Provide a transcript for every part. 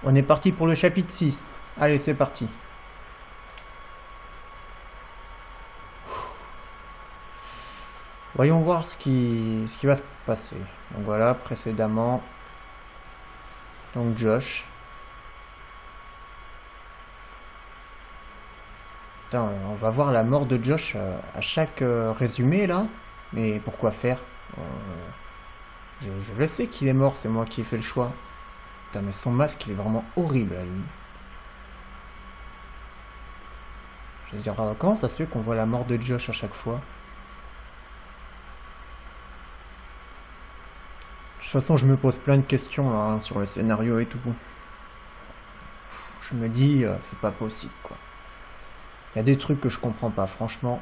On est parti pour le chapitre 6. Allez, c'est parti. Voyons voir ce qui va se passer. Donc voilà, précédemment, donc Josh. Putain, on va voir la mort de Josh à chaque résumé là. Mais pourquoi faire? Euh, je le sais qu'il est mort, c'est moi qui ai fait le choix. Putain, mais son masque il est vraiment horrible à lui. Je veux dire, comment ça se fait qu'on voit la mort de Josh à chaque fois? De toute façon, je me pose plein de questions là, hein, sur le scénario et tout. Je me dis, c'est pas possible quoi. Il y a des trucs que je comprends pas, franchement.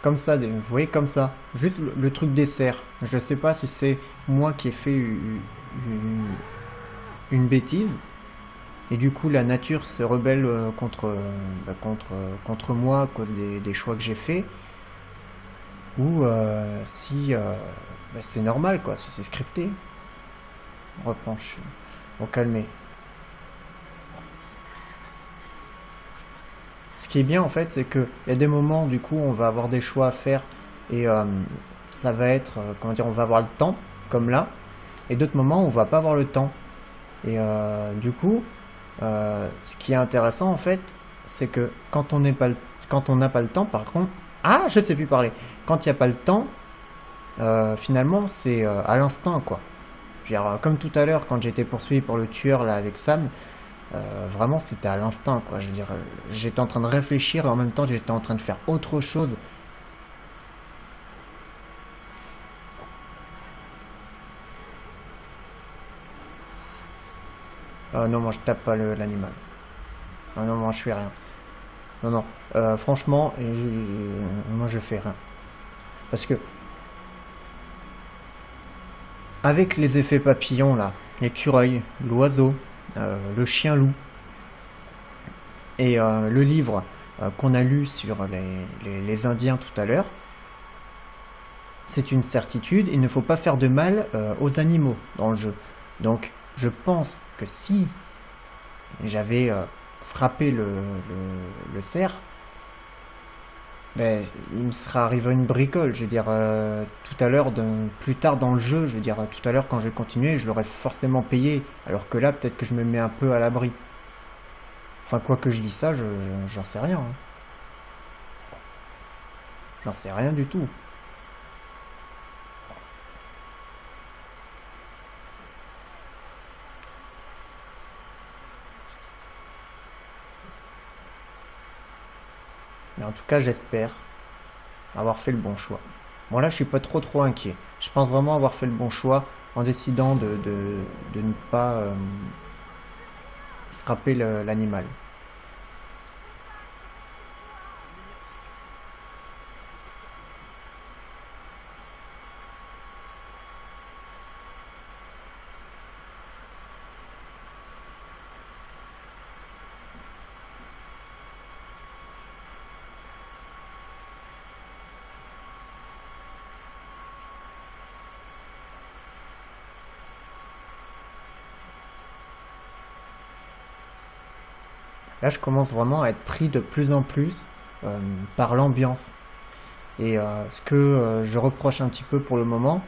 Comme ça, vous voyez, comme ça. Juste le truc des cerfs. Je sais pas si c'est moi qui ai fait une bêtise. Et du coup, la nature se rebelle contre moi à cause des choix que j'ai faits. Ou si c'est normal, quoi, si c'est scripté. Repenche. Bon, calmez. Ce qui est bien en fait, c'est qu'il y a des moments, du coup, on va avoir des choix à faire et ça va être, comment dire, on va avoir le temps, comme là, et d'autres moments, on va pas avoir le temps. Et du coup, ce qui est intéressant en fait, c'est que quand on n'a pas le temps, par contre, ah, je sais plus parler. Quand il n'y a pas le temps, finalement, c'est à l'instinct, quoi. Je veux dire, comme tout à l'heure, quand j'ai été poursuivi par le tueur là avec Sam, vraiment, c'était à l'instinct, quoi. Je veux dire, j'étais en train de réfléchir et en même temps, j'étais en train de faire autre chose. Non, moi, je tape pas l'animal. Non, non, moi, je fais rien. Non, non. Franchement, moi, je fais rien. Parce que, avec les effets papillons, là, l'écureuil, l'oiseau, le chien-loup, et le livre qu'on a lu sur les Indiens tout à l'heure, c'est une certitude, il ne faut pas faire de mal aux animaux dans le jeu. Donc je pense que si j'avais frappé le cerf, ben, il me serait arrivé une bricole. Je veux dire, tout à l'heure, plus tard dans le jeu, je veux dire, tout à l'heure quand je vais continuer, je l'aurais forcément payé. Alors que là, peut-être que je me mets un peu à l'abri. Enfin, quoi que je dis ça, j'en sais rien, hein. J'en sais rien du tout. Mais en tout cas, j'espère avoir fait le bon choix. Bon là, je suis pas trop inquiet. Je pense vraiment avoir fait le bon choix en décidant de ne pas frapper l'animal. Là, je commence vraiment à être pris de plus en plus euh, par l'ambiance. Et ce que je reproche un petit peu pour le moment,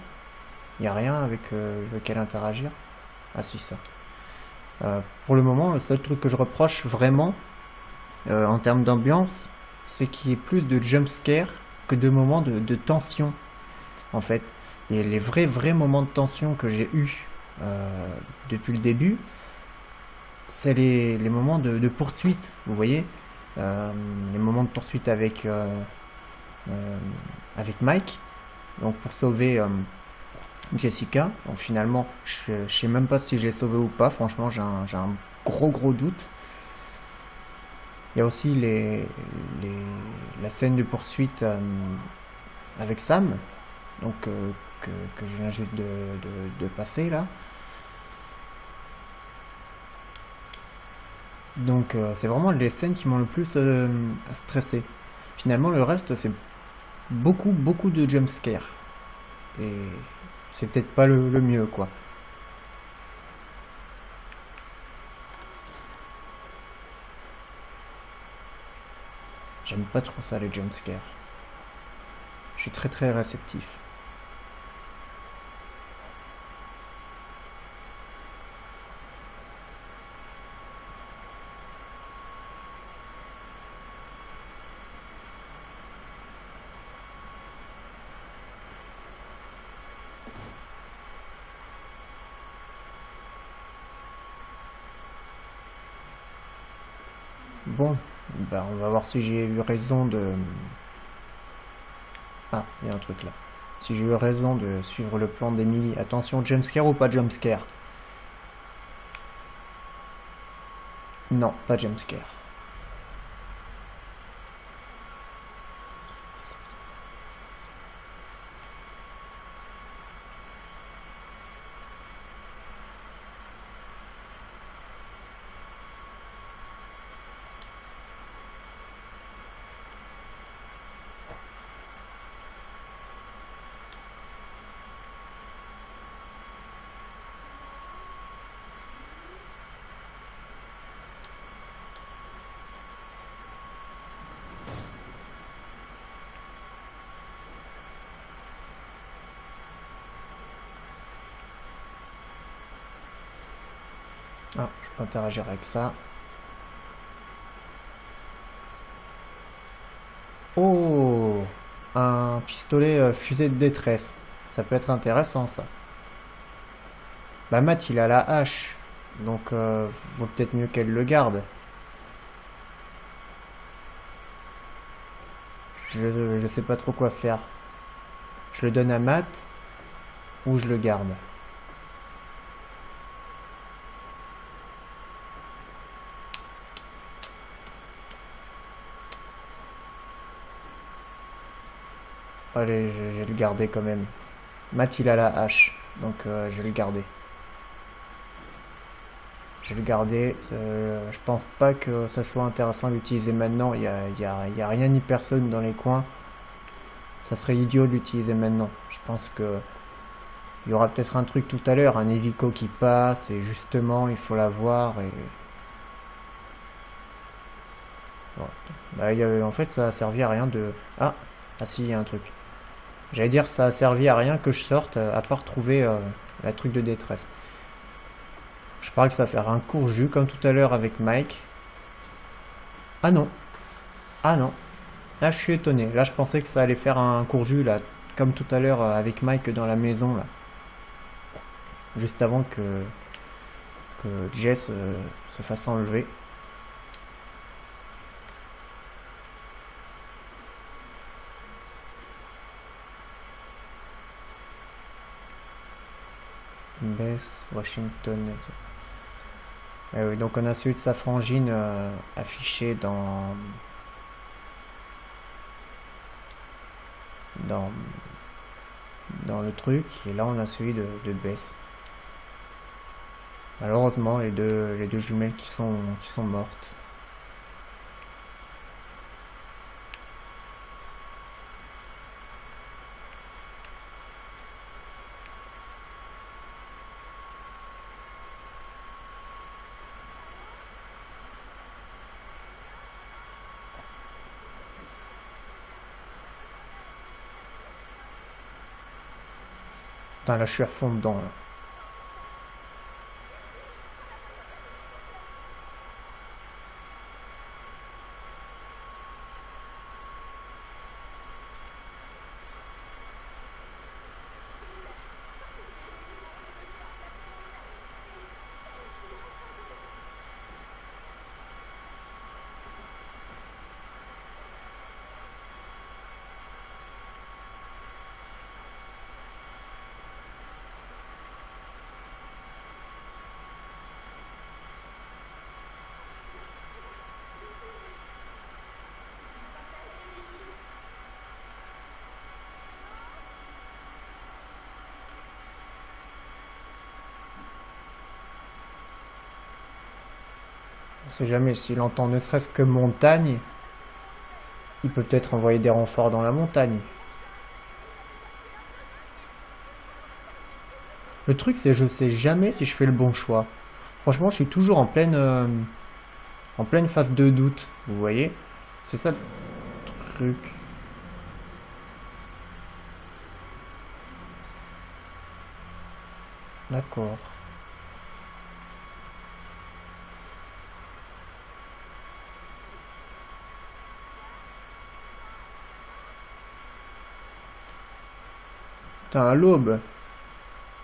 il n'y a rien avec lequel interagir. Ah si, ça. Pour le moment, le seul truc que je reproche vraiment, en termes d'ambiance, c'est qu'il y ait plus de jumpscare que de moments de tension, en fait. Et les vrais moments de tension que j'ai eu depuis le début, c'est les moments de poursuite, vous voyez. Les moments de poursuite euh, avec Mike, donc pour sauver Jessica. Donc finalement, je sais même pas si je l'ai sauvée ou pas, franchement j'ai un gros doute. Il y a aussi les- la scène de poursuite avec Sam, donc que je viens juste de passer là. Donc c'est vraiment les scènes qui m'ont le plus stressé. Finalement, le reste, c'est beaucoup de jumpscares. Et c'est peut-être pas le mieux, quoi. J'aime pas trop ça les jumpscares. Je suis très très réceptif. Bon, ben on va voir si j'ai eu raison de... Ah, il y a un truc là. Si j'ai eu raison de suivre le plan d'Emily. Attention, jumpscare ou pas jumpscare? Non, pas jumpscare. Ah, je peux interagir avec ça. Oh, un pistolet fusée de détresse. Ça peut être intéressant ça. Bah Matt il a la hache. Donc vaut peut-être mieux qu'elle le garde. Je sais pas trop quoi faire. Je le donne à Matt ou je le garde. Allez, je vais le garder quand même. Matt il a la hache, donc je vais le garder. Je vais le garder. Je pense pas que ça soit intéressant d'utiliser maintenant. Y a rien ni personne dans les coins. Ça serait idiot de l'utiliser maintenant. Je pense que il y aura peut-être un truc tout à l'heure, un Evico qui passe et justement il faut l'avoir et voilà. Bah, en fait ça a servi à rien de... Ah si, il y a un truc. J'allais dire ça a servi à rien que je sorte à part trouver la truc de détresse. Je parie que ça va faire un court jus comme tout à l'heure avec Mike. Ah non. Ah non. Là je suis étonné. Là je pensais que ça allait faire un court jus là, comme tout à l'heure avec Mike dans la maison là. Juste avant que Jess se fasse enlever. Beth Washington. Oui, donc on a celui de sa frangine affiché dans, dans le truc, et là on a celui de Beth. Malheureusement les deux jumelles qui sont mortes. Putain, là je suis à fond dedans là. On sait jamais, s'il entend ne serait-ce que montagne, il peut peut-être envoyer des renforts dans la montagne. Le truc c'est que je sais jamais si je fais le bon choix. Franchement je suis toujours en pleine phase de doute, vous voyez. C'est ça. truc. D'accord. Putain, à l'aube.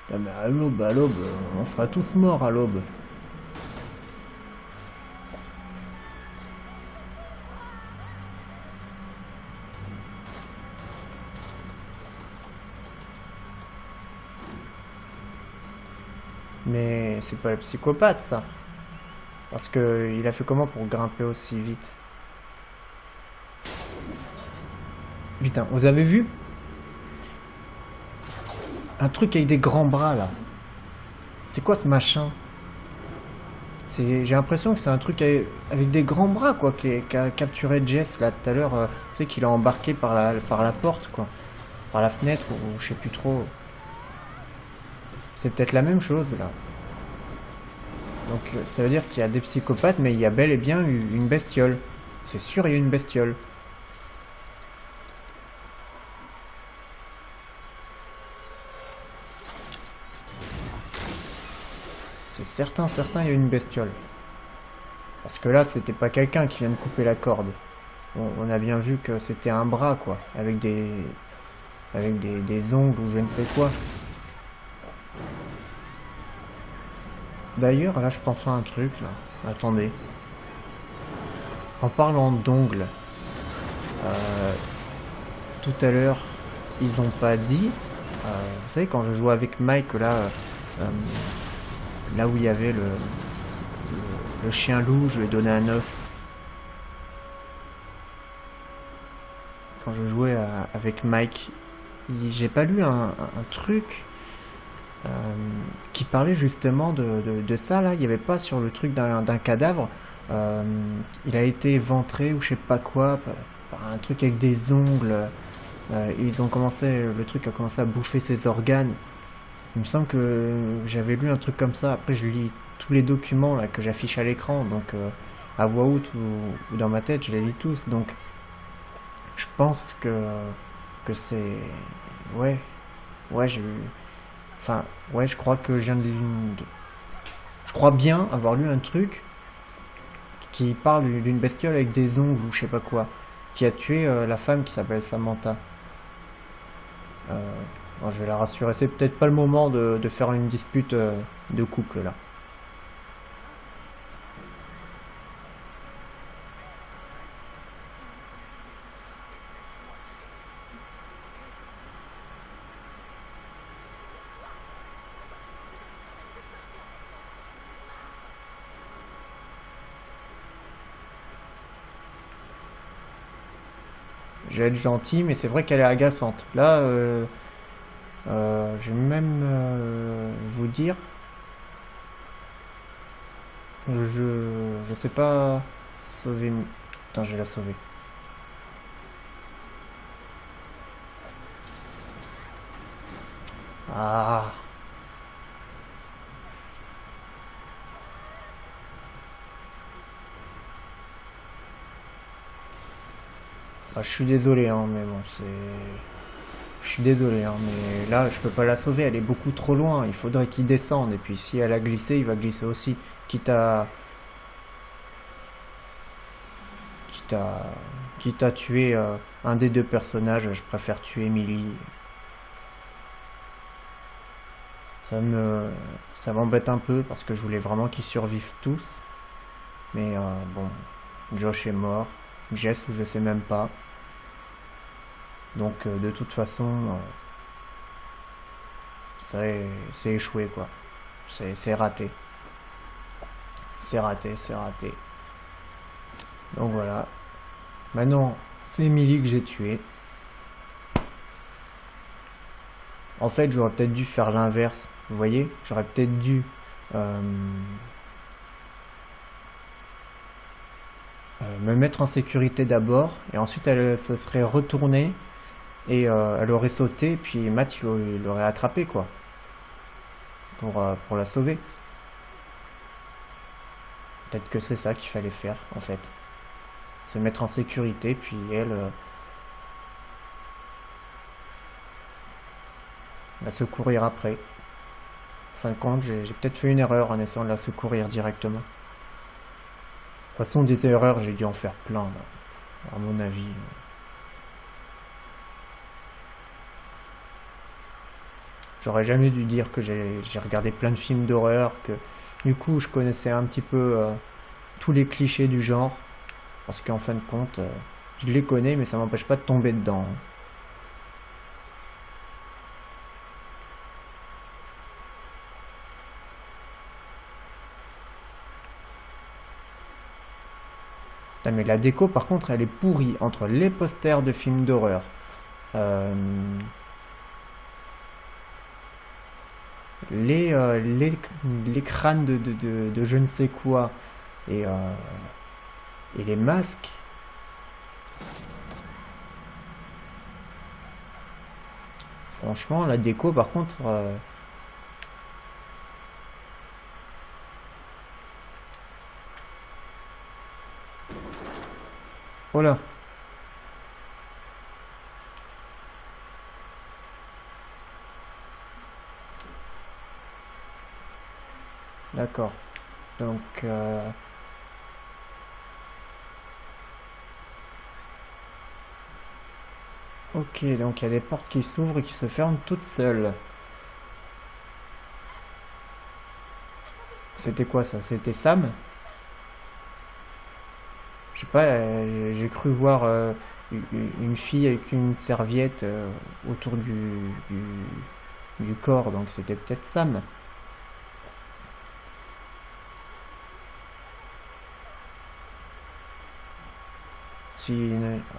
Putain, mais à l'aube, on sera tous morts à l'aube. Mais c'est pas le psychopathe, ça. Parce que il a fait comment pour grimper aussi vite? Putain, vous avez vu? Un truc avec des grands bras, là. C'est quoi ce machin? J'ai l'impression que c'est un truc avec des grands bras, quoi, qui a capturé Jess, là, tout à l'heure. Tu sais, qu'il a embarqué par la porte, quoi. Par la fenêtre, ou je sais plus trop. C'est peut-être la même chose, là. Donc, ça veut dire qu'il y a des psychopathes, mais il y a bel et bien une bestiole. C'est sûr, il y a une bestiole. C'est certain, il y a une bestiole. Parce que là, c'était pas quelqu'un qui vient de couper la corde. On a bien vu que c'était un bras, quoi, avec des ongles ou je ne sais quoi. D'ailleurs, là, je pense à un truc, là. Attendez. En parlant d'ongles, euh, tout à l'heure, ils ont pas dit... vous savez, quand je jouais avec Mike, là, là où il y avait le chien loup, je lui ai donné un œuf. Quand je jouais avec Mike, j'ai pas lu un truc qui parlait justement de ça, là. Il n'y avait pas sur le truc d'un cadavre. Il a été éventré ou je sais pas quoi par un truc avec des ongles. Ils ont commencé, le truc a commencé à bouffer ses organes. Il me semble que j'avais lu un truc comme ça. Après, je lis tous les documents là que j'affiche à l'écran, donc à voix haute ou dans ma tête, je les lis tous. Donc, je pense que c'est ouais, ouais, j'ai enfin ouais, je crois que je viens je crois bien avoir lu un truc qui parle d'une bestiole avec des ongles ou je sais pas quoi, qui a tué la femme qui s'appelle Samantha. Bon, je vais la rassurer, c'est peut-être pas le moment de faire une dispute de couple là. Je vais être gentil, mais c'est vrai qu'elle est agaçante. Là, je vais même vous dire, je sais pas sauver. Attends, je vais la sauver. Ah, ah, je suis désolé, hein, mais bon, c'est. Je suis désolé, hein, mais là, je peux pas la sauver. Elle est beaucoup trop loin. Il faudrait qu'il descende. Et puis, si elle a glissé, il va glisser aussi. Quitte à, quitte à, quitte à tuer un des deux personnages, je préfère tuer Emily. Ça me, ça m'embête un peu parce que je voulais vraiment qu'ils survivent tous. Mais bon, Josh est mort. Jess, je sais même pas. Donc de toute façon, c'est échoué quoi. C'est raté. C'est raté, c'est raté. Donc voilà. Maintenant, c'est Emily que j'ai tué. En fait, j'aurais peut-être dû faire l'inverse. Vous voyez? J'aurais peut-être dû euh, me mettre en sécurité d'abord. Et ensuite, elle se serait retournée. Et elle aurait sauté. Puis Matt, il l'aurait attrapé quoi. Pour la sauver. Peut-être que c'est ça qu'il fallait faire en fait. Se mettre en sécurité. Puis elle, la secourir après. En fin de compte, j'ai peut-être fait une erreur en essayant de la secourir directement. De toute façon, des erreurs, j'ai dû en faire plein, là, à mon avis. J'aurais jamais dû dire que j'ai regardé plein de films d'horreur, que du coup je connaissais un petit peu tous les clichés du genre, parce qu'en fin de compte, je les connais, mais ça m'empêche pas de tomber dedans. Putain, mais la déco, par contre, elle est pourrie entre les posters de films d'horreur, euh, les, euh, les, les crânes de je ne sais quoi, et, euh, et les masques. Franchement, la déco, par contre, oh là, d'accord. Donc, ok, donc il y a des portes qui s'ouvrent et qui se ferment toutes seules. C'était quoi ça? C'était Sam? Je sais pas, j'ai cru voir une fille avec une serviette autour du corps, donc c'était peut-être Sam. Si,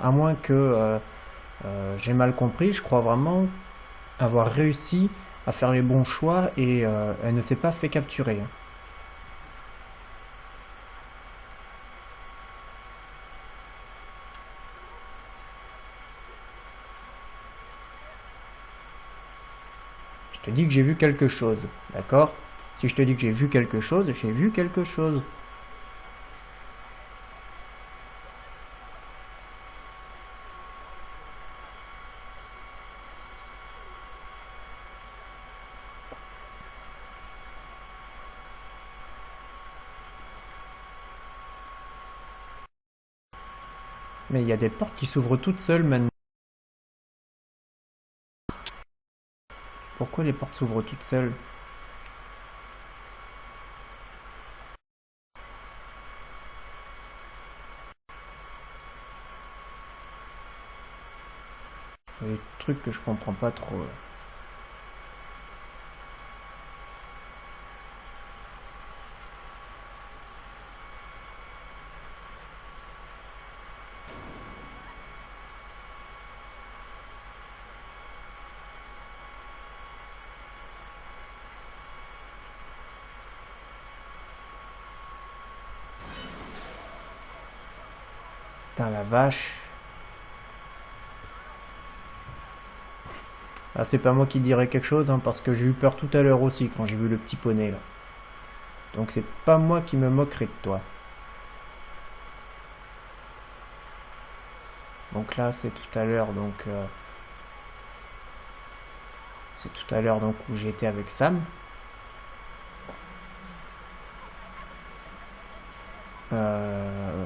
à moins que j'ai mal compris, je crois vraiment avoir réussi à faire les bons choix et elle ne s'est pas fait capturer. Je te dis que j'ai vu quelque chose, d'accord? Si je te dis que j'ai vu quelque chose, j'ai vu quelque chose. Mais il y a des portes qui s'ouvrent toutes seules maintenant. Pourquoi les portes s'ouvrent toutes seules? Il y a des trucs que je comprends pas trop. Putain la vache. Ah, c'est pas moi qui dirais quelque chose, hein, parce que j'ai eu peur tout à l'heure aussi quand j'ai vu le petit poney là. Donc c'est pas moi qui me moquerai de toi. Donc là c'est tout à l'heure c'est tout à l'heure donc où j'étais avec Sam. Euh,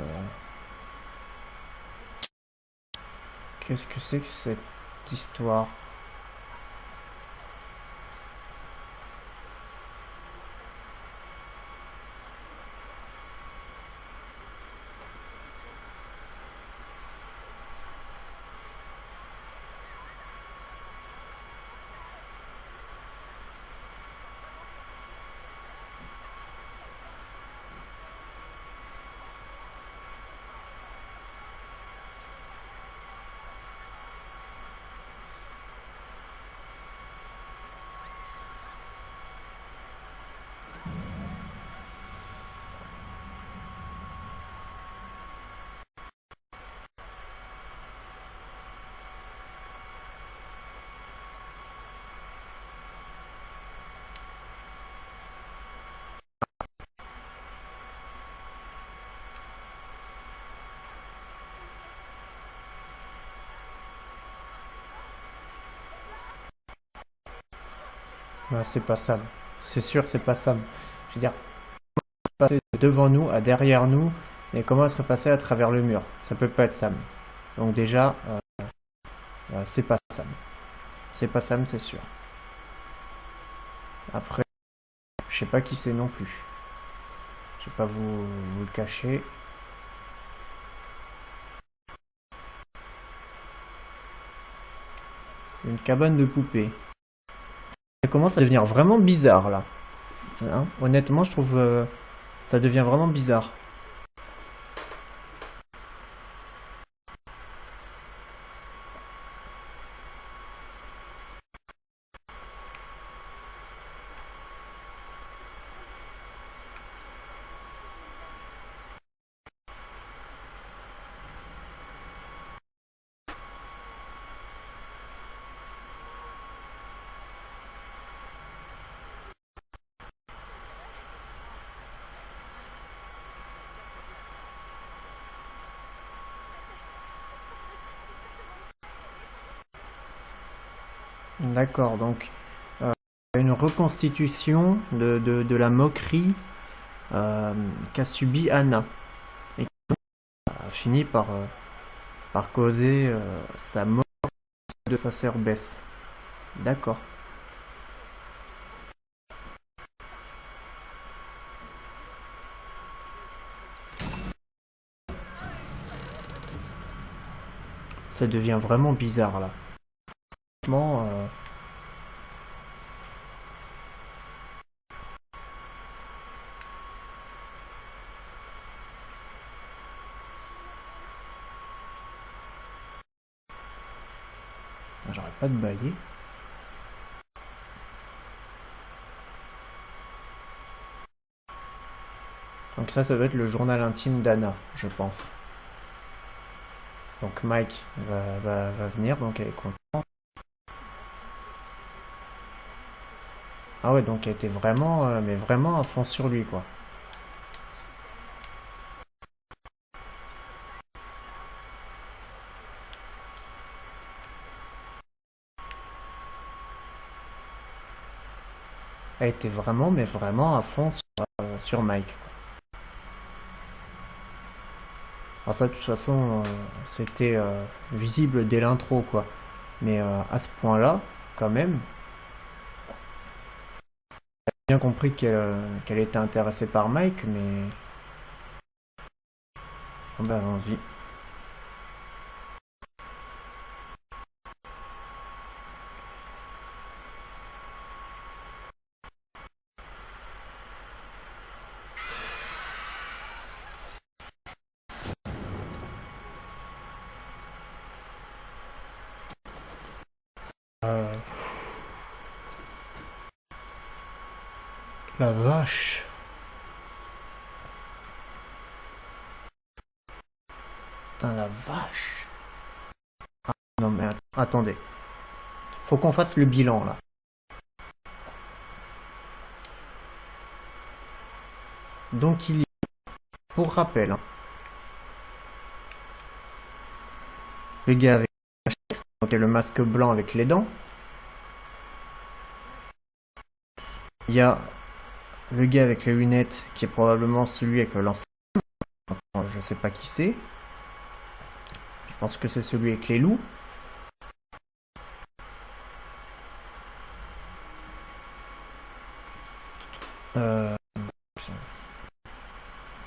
Qu'est-ce que c'est que cette histoire? Bah, c'est pas Sam. C'est sûr, c'est pas Sam. Je veux dire, passer de devant nous à derrière nous, et comment elle serait passée à travers le mur? Ça peut pas être Sam. Donc déjà, c'est pas Sam. C'est pas Sam, c'est sûr. Après, je sais pas qui c'est non plus. Je vais pas vous le cacher. Une cabane de poupées. Ça commence à devenir vraiment bizarre là. Hein, honnêtement, je trouve ça devient vraiment bizarre. D'accord, donc une reconstitution de la moquerie qu'a subie Anna et qui a fini par causer sa mort de sa sœur Bess. D'accord. Ça devient vraiment bizarre là. Franchement, j'aurais pas de bailler. Donc ça doit être le journal intime d'Anna, je pense. Donc Mike va venir, donc elle est contente. Ah ouais, donc elle était vraiment, mais vraiment à fond sur lui, quoi. Elle était vraiment, mais vraiment à fond sur Mike. Alors ça, de toute façon, c'était visible dès l'intro, quoi. Mais à ce point-là, quand même, j'ai bien compris qu'elle était intéressée par Mike, mais... Bon, ben, allons-y. Euh, la vache. Putain, la vache. Non, mais attendez. Faut qu'on fasse le bilan, là. Donc, il y a, pour rappel, hein, le gars avec donc, le masque blanc avec les dents. Il y a le gars avec les lunettes qui est probablement celui avec l'enfant. Je sais pas qui c'est. Je pense que c'est celui avec les loups. Euh,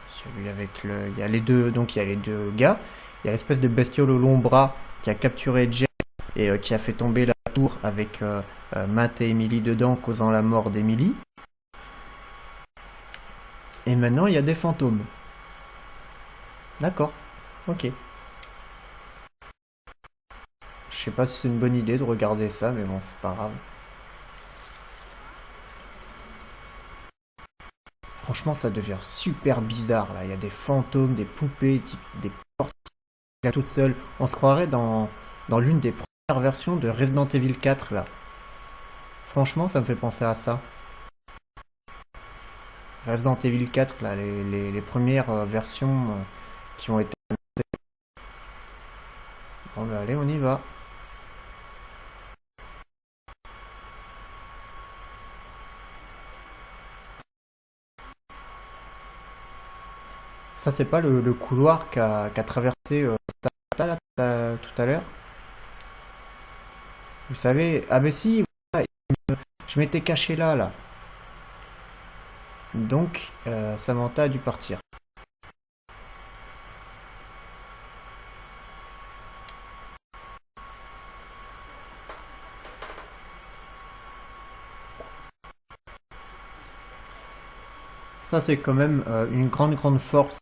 celui avec le. Il y a les deux. Donc il y a les deux gars. Il y a l'espèce de bestiole au long bras qui a capturé Jess et qui a fait tomber la tour avec Matt et Emily dedans, causant la mort d'Emily. Et maintenant il y a des fantômes. D'accord. Ok. Je sais pas si c'est une bonne idée de regarder ça, mais bon, c'est pas grave. Franchement, ça devient super bizarre là. Il y a des fantômes, des poupées, des portes toutes seules. On se croirait dans l'une des premières versions de Resident Evil 4 là. Franchement, ça me fait penser à ça. Resident Evil 4, là, les premières versions qui ont été. Bon, bah, allez, on y va. Ça, c'est pas le couloir qu'a traversé Samantha, là, tout à l'heure. Vous savez, ah ben si, voilà, je m'étais caché là, là. Donc, Samantha a dû partir. Ça, c'est quand même une grande, grande force.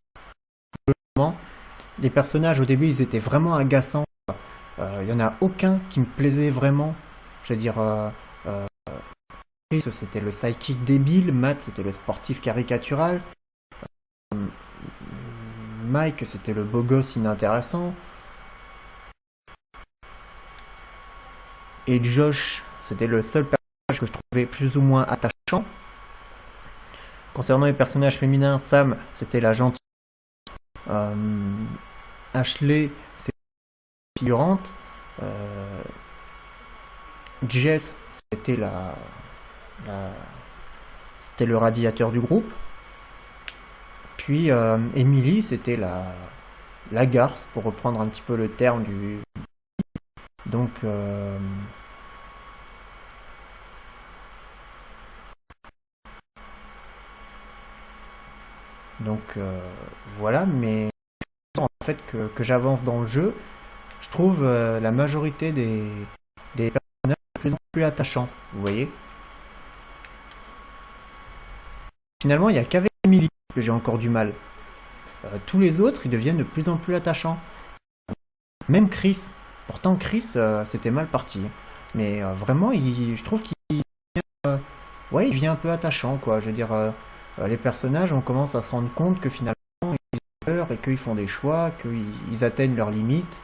Les personnages, au début, ils étaient vraiment agaçants. Il y en a aucun qui me plaisait vraiment. Je veux dire, euh, Chris, c'était le sidekick débile. Matt, c'était le sportif caricatural. Mike, c'était le beau gosse inintéressant. Et Josh, c'était le seul personnage que je trouvais plus ou moins attachant. Concernant les personnages féminins, Sam, c'était la gentille. Euh, Ashley, c'est la figurante. Euh, Jess, c'était la- c'était le radiateur du groupe. Puis Emily, c'était la garce, pour reprendre un petit peu le terme du. Donc, donc voilà, mais en fait que j'avance dans le jeu, je trouve la majorité des personnages de plus en plus attachants, vous voyez. Finalement, il n'y a qu'avec Emily que j'ai encore du mal. Tous les autres, ils deviennent de plus en plus attachants. Même Chris. Pourtant, Chris, c'était mal parti. Mais vraiment, je trouve qu'il ouais, il devient un peu attachant, quoi. Je veux dire, les personnages, on commence à se rendre compte que finalement, ils ont peur et qu'ils font des choix, qu'ils atteignent leurs limites.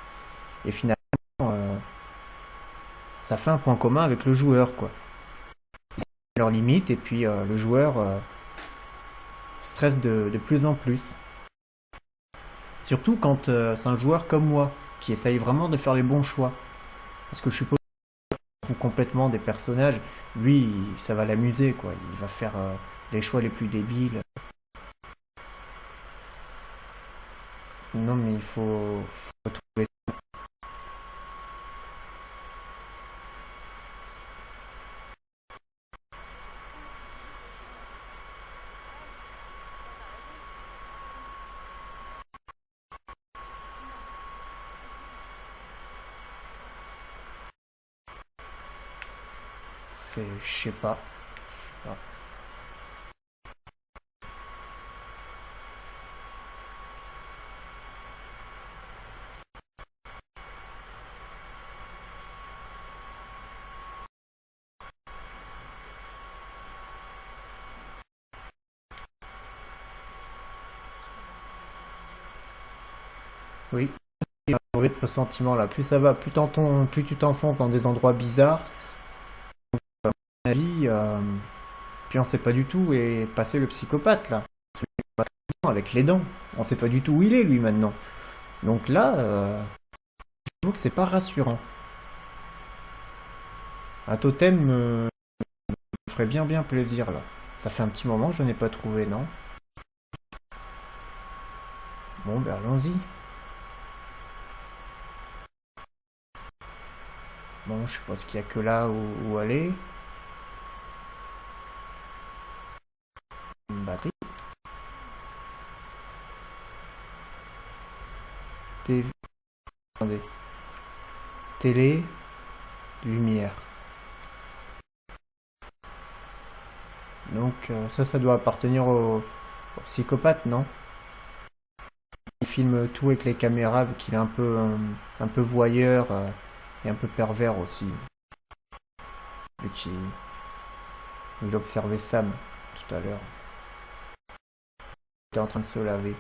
Et finalement, euh, ça fait un point commun avec le joueur, quoi. Leurs limites et puis le joueur stresse de plus en plus. Surtout quand c'est un joueur comme moi, qui essaye vraiment de faire les bons choix. Parce que je suppose qu'il fout complètement des personnages. Lui, ça va l'amuser, quoi. Il va faire les choix les plus débiles. Non, mais faut trouver. Je sais pas. Je sais pas. Oui, il y a un mauvais pressentiment là. Plus ça va, plus tu t'enfonces dans des endroits bizarres. À mon avis, puis on sait pas du tout où est passé le psychopathe là. Avec les dents. On sait pas du tout où il est lui maintenant. Donc là, je trouve que c'est pas rassurant. Un totem me ferait bien bien plaisir là. Ça fait un petit moment que je n'ai pas trouvé, non? Bon, ben allons-y. Bon, je suppose qu'il y a que là où aller. Une batterie. TV. Attendez. Télé. Lumière. Donc ça doit appartenir au psychopathe, non? Il filme tout avec les caméras, vu qu'il est un peu voyeur et un peu pervers aussi. Vu qu'il observait Sam tout à l'heure. Il était en train de se laver.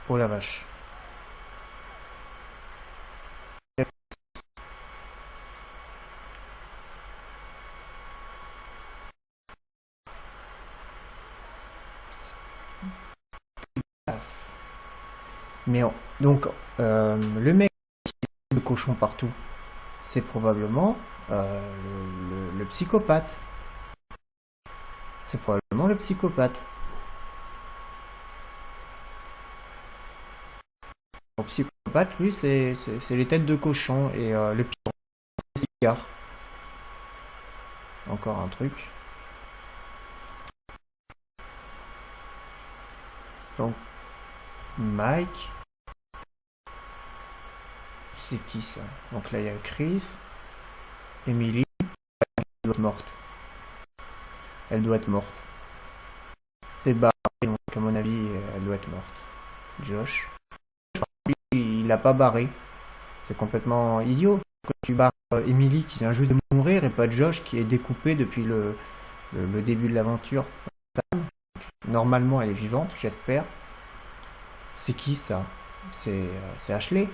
Oh la vache. Mais donc, le mec cochons partout? C'est probablement le psychopathe. C'est probablement le psychopathe. Le psychopathe, lui, c'est les têtes de cochon et le pire, c'est les cigares. Encore un truc. Donc, Mike. C'est qui ça? Donc là, il y a Chris. Emily. Elle doit être morte. Elle doit être morte. C'est barré, donc à mon avis, elle doit être morte. Josh. Il l'a pas barré. C'est complètement idiot. Que tu barres Emily qui vient juste de mourir et pas Josh qui est découpé depuis le début de l'aventure. Normalement, elle est vivante, j'espère. C'est qui ça? C'est Ashley.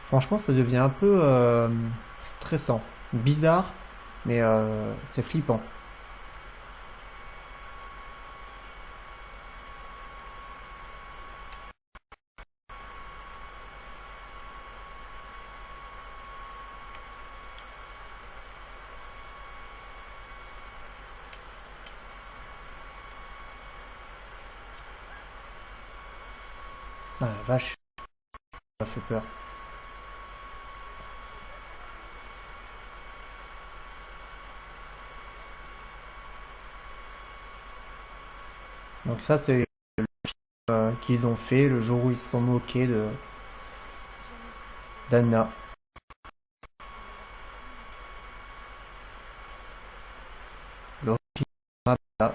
Franchement, ça devient un peu stressant, bizarre, mais c'est flippant. Ah la vache, ça fait peur. Donc ça, c'est qu'ils ont fait le jour où ils se sont moqués de d'Anna. L'origine de Anna.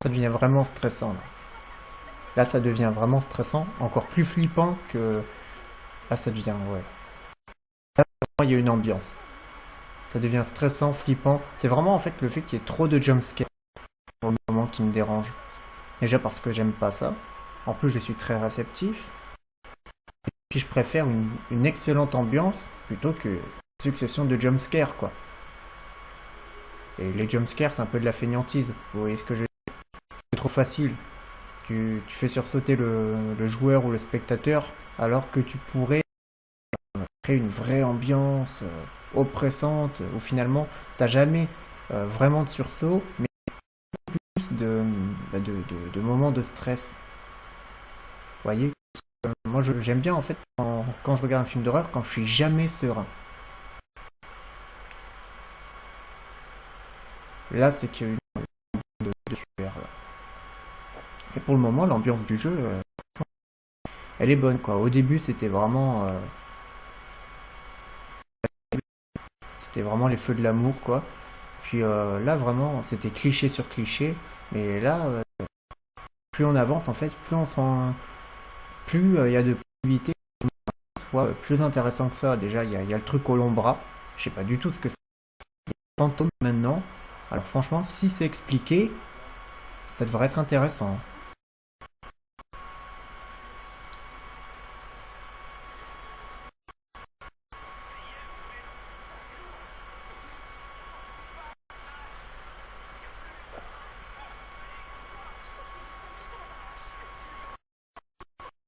Ça devient vraiment stressant là. Là, ça devient vraiment stressant, encore plus flippant que. Là, ça devient, ouais. Là, vraiment, il y a une ambiance. Ça devient stressant, flippant. C'est vraiment en fait le fait qu'il y ait trop de jumpscares pour le moment qui me dérange. Déjà parce que j'aime pas ça. En plus, je suis très réceptif. Puis je préfère une excellente ambiance plutôt que une succession de jumpscares, quoi. Et les jumpscares, c'est un peu de la fainéantise. Vous voyez ce que je veux dire? C'est trop facile. Tu fais sursauter le joueur ou le spectateur alors que tu pourrais créer une vraie ambiance oppressante où finalement t'as jamais vraiment de sursaut mais plus de moments de stress. Vous voyez, moi j'aime bien en fait quand je regarde un film d'horreur quand je suis jamais serein. Là c'est qu'il y a une de super. Et pour le moment l'ambiance du jeu elle est bonne quoi. Au début c'était vraiment les feux de l'amour quoi. Puis là vraiment c'était cliché sur cliché, mais là plus on avance en fait, plus on se rend, plus il y a de possibilités soit plus intéressant que ça. Déjà il y a le truc au long bras, je sais pas du tout ce que c'est. Fantôme maintenant. Alors franchement si c'est expliqué, ça devrait être intéressant.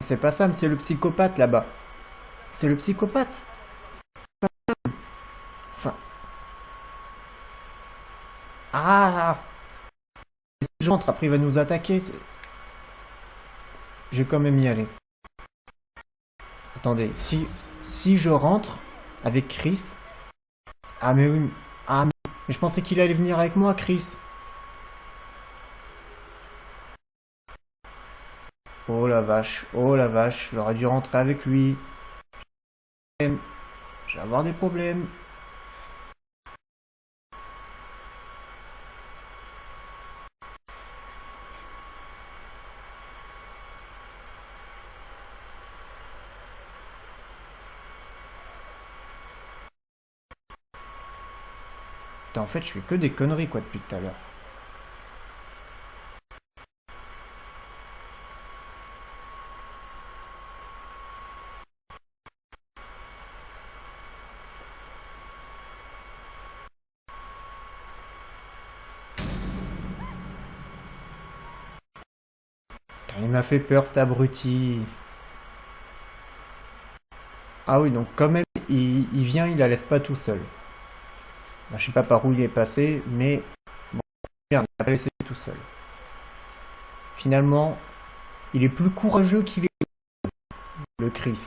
C'est pas ça, c'est le psychopathe là-bas. C'est le psychopathe. Enfin, ah, je rentre, après il va nous attaquer. Je vais quand même y aller. Attendez, si je rentre avec Chris... Ah mais oui, ah mais je pensais qu'il allait venir avec moi, Chris. Oh la vache, j'aurais dû rentrer avec lui. Je vais avoir des problèmes. Putain, en fait, je fais que des conneries quoi depuis tout à l'heure. Putain, il m'a fait peur cet abruti. Ah oui, donc quand même, il vient, il la laisse pas tout seul. Bah, je sais pas par où il est passé, mais bon, il l'a pas laissé tout seul. Finalement, il est plus courageux qu'il est le Chris.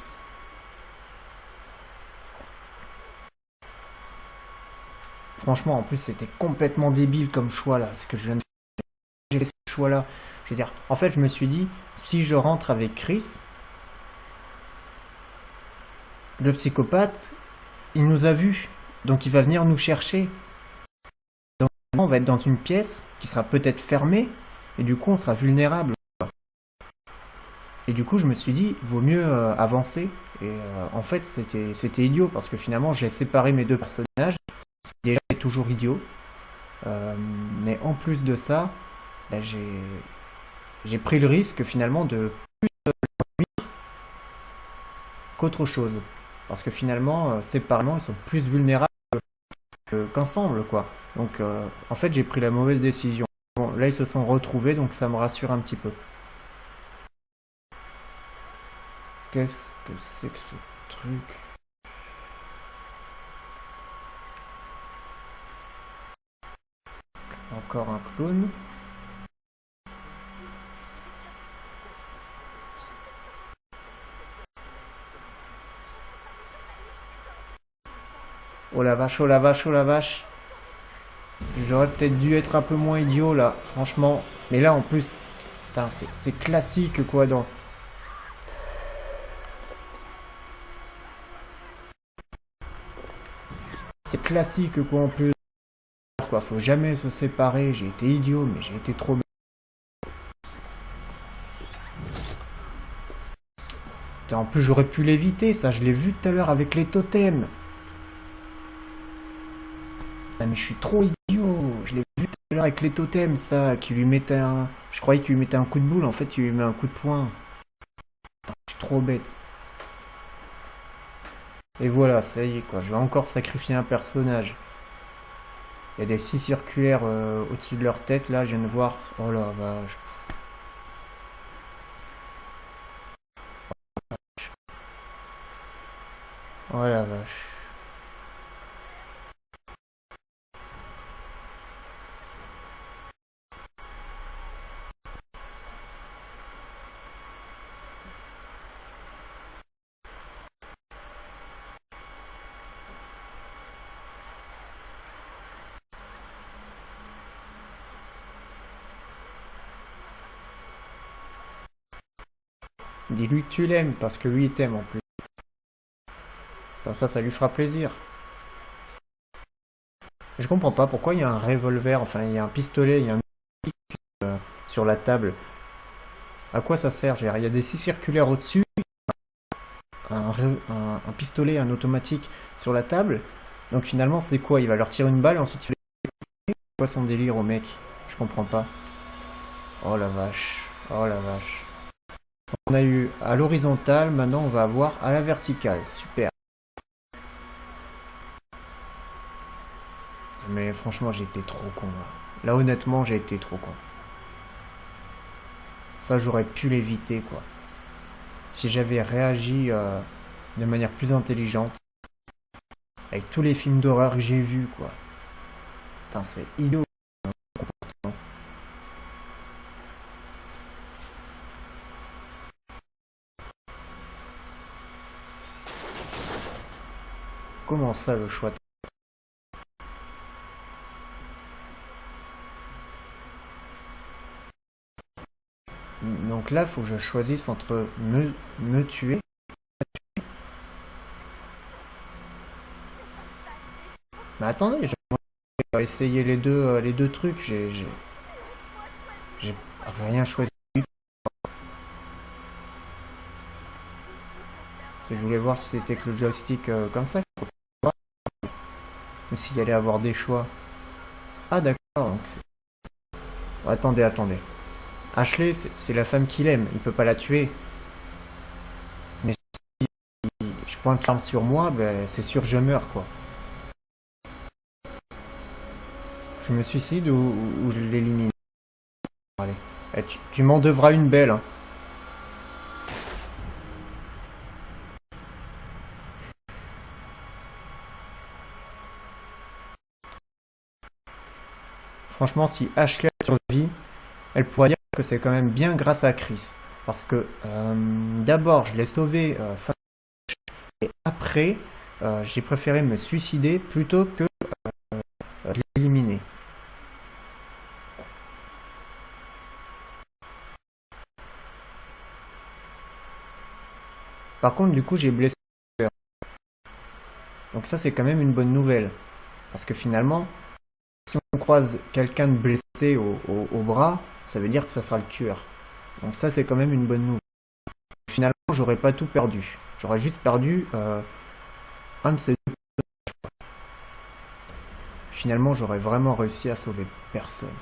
Franchement, en plus, c'était complètement débile comme choix là, ce que je viens de faire. J'ai laissé ce choix là. Je veux dire, en fait, je me suis dit, si je rentre avec Chris, le psychopathe, il nous a vus, donc il va venir nous chercher. Donc on va être dans une pièce qui sera peut-être fermée, et du coup on sera vulnérable. Et du coup je me suis dit, vaut mieux avancer. Et en fait c'était idiot, parce que finalement j'ai séparé mes deux personnages, ce qui déjà est toujours idiot. Mais en plus de ça, bah, j'ai pris le risque finalement de plus qu'autre chose. Parce que finalement, séparément, ils sont plus vulnérables qu'ensemble, quoi. Donc, en fait, j'ai pris la mauvaise décision. Bon, là, ils se sont retrouvés, donc ça me rassure un petit peu. Qu'est-ce que c'est que ce truc? Encore un clown. Oh la vache, oh la vache, oh la vache. J'aurais peut-être dû être un peu moins idiot, là, franchement. Mais là, en plus, c'est classique, quoi, dans... C'est classique, quoi, en plus. Quoi, faut jamais se séparer. J'ai été idiot, mais j'ai été trop... Putain, en plus, j'aurais pu l'éviter, ça, je l'ai vu tout à l'heure avec les totems. Ah, mais je suis trop idiot. Je l'ai vu tout à l'heure avec les totems, ça, qui lui mettait un... Je croyais qu'il lui mettait un coup de boule, en fait, il lui met un coup de poing. Putain, je suis trop bête. Et voilà, ça y est, quoi. Je vais encore sacrifier un personnage. Il y a des scies circulaires au-dessus de leur tête, là, je viens de voir. Oh la vache. Oh la vache. Dis-lui que tu l'aimes, parce que lui, il t'aime en plus. Comme ça lui fera plaisir. Je comprends pas pourquoi il y a un revolver, enfin, il y a un pistolet, il y a un sur la table. À quoi ça sert? Il y a des scies circulaires au-dessus, un pistolet, un automatique sur la table. Donc finalement, c'est quoi? Il va leur tirer une balle et ensuite il va... C'est quoi son délire au mec? Je comprends pas. Oh la vache. Oh la vache. On a eu à l'horizontale, maintenant on va avoir à la verticale. Super. Mais franchement, j'ai été trop con là. Là, honnêtement, j'ai été trop con. Ça, j'aurais pu l'éviter, quoi. Si j'avais réagi de manière plus intelligente. Avec tous les films d'horreur que j'ai vus, quoi. Putain, c'est idiot. Comment ça, le choix? Donc là, faut que je choisisse entre me tuer. Mais attendez, je vais essayer les deux trucs. J'ai rien choisi. Je voulais voir si c'était que le joystick comme ça. Ou s'il y allait avoir des choix. Ah d'accord. Oh, attendez, attendez. Ashley, c'est la femme qu'il aime. Il peut pas la tuer. Mais si je pointe l'arme sur moi, ben, c'est sûr je meurs quoi. Je me suicide ou je l'élimine. Allez. Eh, tu m'en devras une belle. Hein. Franchement, si Ashley a survécu, elle pourrait dire que c'est quand même bien grâce à Chris. Parce que d'abord, je l'ai sauvé face à... Et après, j'ai préféré me suicider plutôt que de l'éliminer. Par contre, du coup, j'ai blessé. Donc ça, c'est quand même une bonne nouvelle. Parce que finalement, si on croise quelqu'un de blessé au bras, ça veut dire que ça sera le tueur. Donc ça, c'est quand même une bonne nouvelle. Finalement, j'aurais pas tout perdu. J'aurais juste perdu un de ces deux. Finalement, j'aurais vraiment réussi à sauver personne.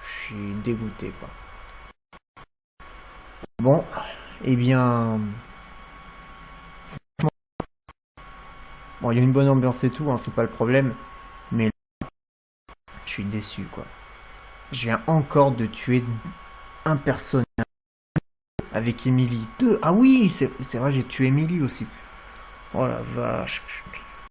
Je suis dégoûté, quoi. Bon, eh bien... Bon, il y a une bonne ambiance et tout, hein, c'est pas le problème. Mais là, je suis déçu, quoi. Je viens encore de tuer un personnage avec Emily. Deux. Ah oui, c'est vrai, j'ai tué Emily aussi. Oh la vache.